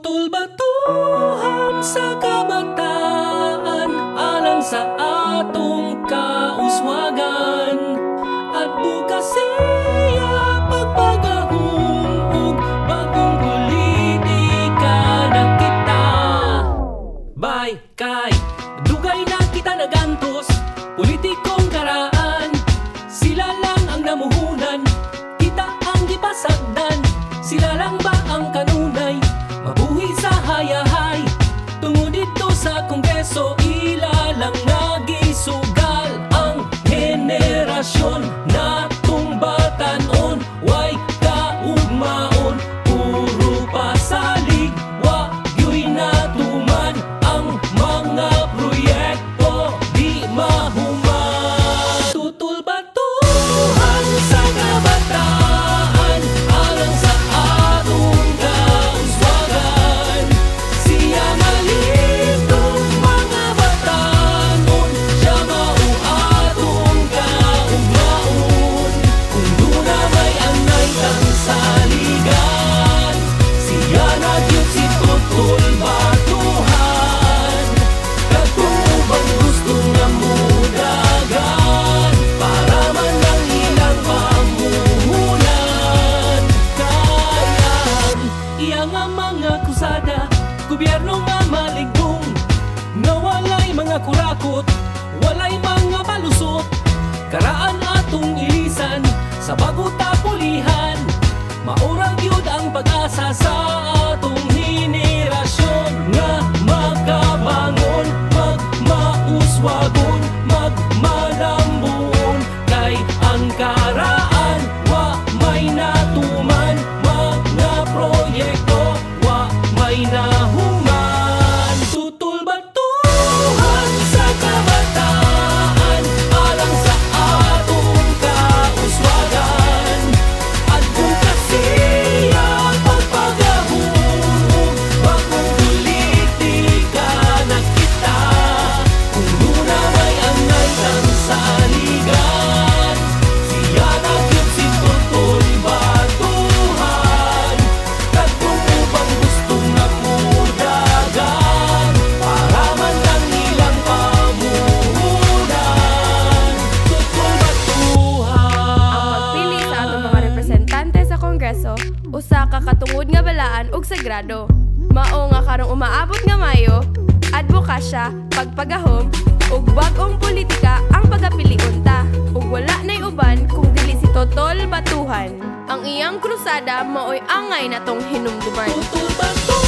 Tutol batuhan sa kabataan alang sa atong kauswagan at bukas siya pagpagahong ug bagong politika na kita. Bay kay dugay na kita nagantos, politikong karaan, sila lang ang namuhunan, kita ang gipasagdan. Sila lang ba ang kanunay, mabuhi sa hayahay, tungod dito sa Kongreso, ilalang nagisugal ang henerasyon na tumbatanon, way kaugmaon, puro pasalig, wa gyoy natuman ang mga proyekto di mahuman. Tutol batuhan sa kabataan alang sa atong kauswagan, siya malitong mga batanon, siya mao atong kaugmaon. Kung duna may anay kang saligan, siya na gyud si Tutol batuhan. Kung ubang gusto nga mudagan, para man lang ilang pamuhunan. Kayang iya nga mga kusada, gobyerno nga maligdong, nga walay mga kurakot, walay mga malusot. Karaan atong ilisan sa bago ta pulihan, maurang gyud ang pag-asa sa atong henerasyon nga makabangon, magmauswagon, magmalambon. Kay ang karaan wa may natuman, mga proyekto wa may nahuman. Tutol batuhan sa kabataan alang sa atong kauswagan at bukas siya pagpagahong, bagong politika na kita. Kung duna may angay kang saligan, siya na gyud si Tutol batuhan. Kung ubang gusto nga mudagan, para man lang ilang pamuhunan. Tutol batuhan. Pili sa atong mga representante sa Kongreso, usa ka katungod nga balaan ug sagrado. Mao nga karong umaabot nga Mayo, adbokasya, pagpagahom ug bag-ong politika ang pagapilion ta. Ug wala nay uban kung dili si Tutol batuhan. Ang iyang krusada maoy angay natong hinumduman. Tutol batuhan.